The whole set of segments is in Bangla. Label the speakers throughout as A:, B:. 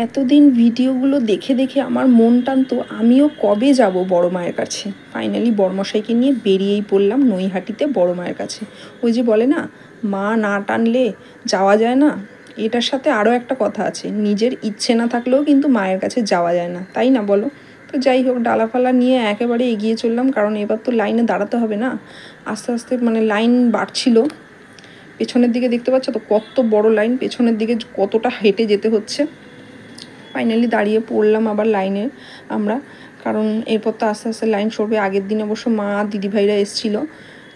A: এতদিন ভিডিওগুলো দেখে দেখে আমার মন টানতো আমিও কবে যাব বড় মায়ের কাছে। ফাইনালি বড়মশাইকে নিয়ে বেরিয়েই পড়লাম নৈহাটিতে বড় মায়ের কাছে। ওই যে বলে না, মা না টানলে যাওয়া যায় না, এটার সাথে আরও একটা কথা আছে, নিজের ইচ্ছে না থাকলেও কিন্তু মায়ের কাছে যাওয়া যায় না, তাই না বলো? তো যাই হোক, ডালাফালা নিয়ে একেবারে এগিয়ে চললাম, কারণ এবার তো লাইনে দাঁড়াতে হবে না। আস্তে আস্তে মানে লাইন বাড়ছিল। পেছনের দিকে দেখতে পাচ্ছ তো কত বড় লাইন, পেছনের দিকে কতটা হেঁটে যেতে হচ্ছে। ফাইনালি দাঁড়িয়ে পড়লাম আবার লাইনে আমরা, কারণ এরপর তো আস্তে আস্তে লাইন সরবে। আগের দিন অবশ্য মা দিদিভাইরা এসেছিলো,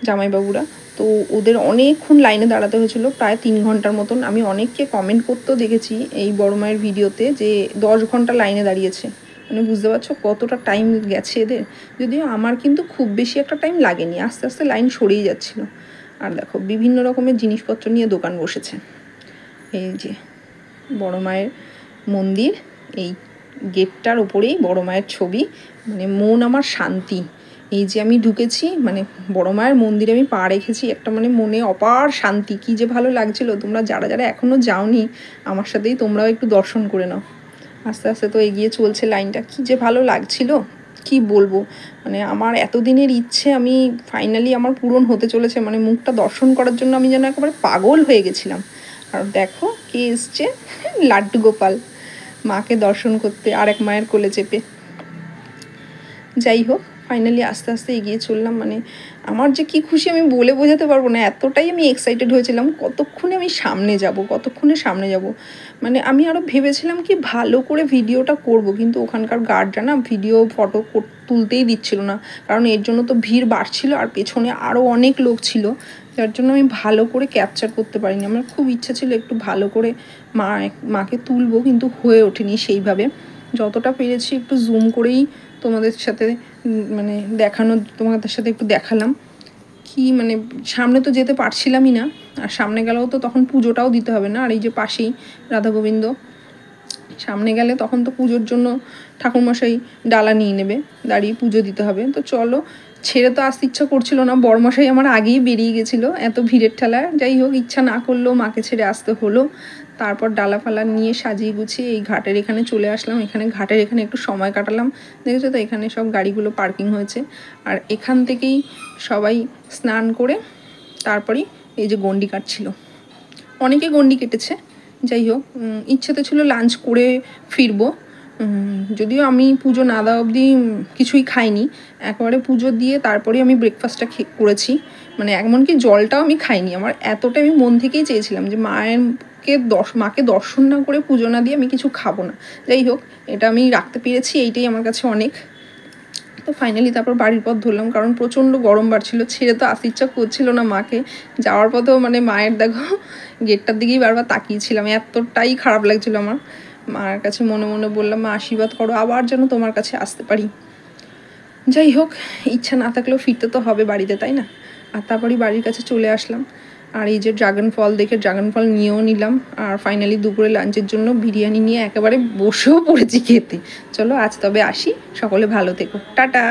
A: জামাইবাবুরা, তো ওদের অনেকক্ষণ লাইনে দাঁড়াতে হয়েছিল, প্রায় 3 ঘন্টার মতন। আমি অনেককে কমেন্ট করতেও দেখেছি এই বড় মায়ের ভিডিওতে যে 10 ঘন্টা লাইনে দাঁড়িয়েছে। মানে বুঝতে পারছো কতটা টাইম গেছে এদের। যদিও আমার কিন্তু খুব বেশি একটা টাইম লাগেনি, আস্তে আস্তে লাইন সরেই যাচ্ছিলো। আর দেখো বিভিন্ন রকমের জিনিসপত্র নিয়ে দোকান বসেছে। এই যে বড় মায়ের মন্দির, এই গেটটার ওপরেই বড় মায়ের ছবি। মানে মন আমার শান্তি। এই যে আমি ঢুকেছি, মানে বড় মায়ের মন্দিরে আমি পা রেখেছি, একটা মানে মনে অপার শান্তি, কি যে ভালো লাগছিল। তোমরা যারা যারা এখনও যাওনি আমার সাথেই তোমরাও একটু দর্শন করে নাও। আস্তে আস্তে তো এগিয়ে চলছে লাইনটা, কি যে ভালো লাগছিল কি বলবো। মানে আমার এতদিনের ইচ্ছে আমি ফাইনালি আমার পূরণ হতে চলেছে। মানে মুখটা দর্শন করার জন্য আমি যেন একেবারে পাগল হয়ে গেছিলাম। আর দেখো কে এসছে, লাড্ডু গোপাল মাকে দর্শন করতে আরেক মায়ের কোলে চেপে। যাই হোক, ফাইনালি আস্তে আস্তে এগিয়ে চললাম। মানে আমার যে কি খুশি আমি বলে বোঝাতে পারবো না, এতটাই আমি এক্সাইটেড হয়েছিলাম কতক্ষণে আমি সামনে যাব। মানে আমি আরও ভেবেছিলাম কি ভালো করে ভিডিওটা করব, কিন্তু ওখানকার গার্ডরা না ভিডিও ফটো তুলতেই দিচ্ছিল না, কারণ এর জন্য তো ভিড় বাড়ছিল আর পেছনে আরও অনেক লোক ছিল, যার জন্য আমি ভালো করে ক্যাপচার করতে পারিনি। আমার খুব ইচ্ছা ছিল একটু ভালো করে মাকে তুলবো, কিন্তু হয়ে ওঠেনি সেইভাবে। যতটা পেরেছি একটু জুম করেই তোমাদের সাথে মানে তোমাদের সাথে একটু দেখালাম। কি মানে সামনে তো যেতে পারছিলামই না, আর সামনে গেলেও তো তখন পুজোটাও দিতে হবে না। আর এই যে পাশেই রাধা গোবিন্দ, সামনে গেলে তখন তো পুজোর জন্য ঠাকুরমশাই ডালা নিয়ে নেবে, দাঁড়িয়ে পুজো দিতে হবে। তো চলো, ছেড়ে তো আসতে ইচ্ছা করছিল না, বড়মশাই আমার আগেই বেরিয়ে গেছিলো এত ভিড়ের ঠেলায়। যাই হোক, ইচ্ছা না করলেও মাকে ছেড়ে আসতে হলো। তারপর ডালা ফালা নিয়ে সাজিয়ে গুছিয়ে এই ঘাটের এখানে চলে আসলাম। ঘাটের এখানে একটু সময় কাটালাম। দেখেছো তো এখানে সব গাড়িগুলো পার্কিং হয়েছে, আর এখান থেকেই সবাই স্নান করে তারপরেই এই যে গন্ডি কাটছিল, অনেকে গন্ডি কেটেছে। যাই হোক, ইচ্ছে তো ছিল লাঞ্চ করে ফিরবো, যদিও আমি পুজো না দেওয়া অবধি কিছুই খাইনি। একবারে পুজো দিয়ে তারপরে আমি ব্রেকফাস্টটা করেছি। মানে এমনকি জলটাও আমি খাইনি। আমার এতটা আমি মন থেকেই চেয়েছিলাম যে মাকে দর্শন না করে পুজো না দিয়ে আমি কিছু খাবো না। যাই হোক, এটা আমি রাখতে পেরেছি, এইটাই আমার কাছে অনেক। তো ফাইনালি তারপর বাড়ির পথ ধরলাম, কারণ প্রচণ্ড গরম বাড়ছিল, ছেড়ে তো আসতে ইচ্ছা করছিল না মাকে। যাওয়ার পথেও মানে মায়ের দেখো গেটটার দিকেই বারবার তাকিয়েছিলাম, এতটাই খারাপ লাগছিল আমার। মায়ের কাছে মনে মনে বললাম, মা আশীর্বাদ করো আবার যেন তোমার কাছে আসতে পারি। যাই হোক, ইচ্ছা না থাকলেও ফিরতে তো হবে বাড়িতে, তাই না? আর তারপরই বাড়ির কাছে চলে আসলাম। আর এই যে ড্রাগন ফল দেখে ড্রাগন ফল নিয়েও নিলাম। আর ফাইনালি দুপুরে লাঞ্চের জন্য বিরিয়ানি নিয়ে একেবারে বসেও পড়েছি খেতে। চলো আজ তবে আসি, সকলে ভালো থেকো, টাটা।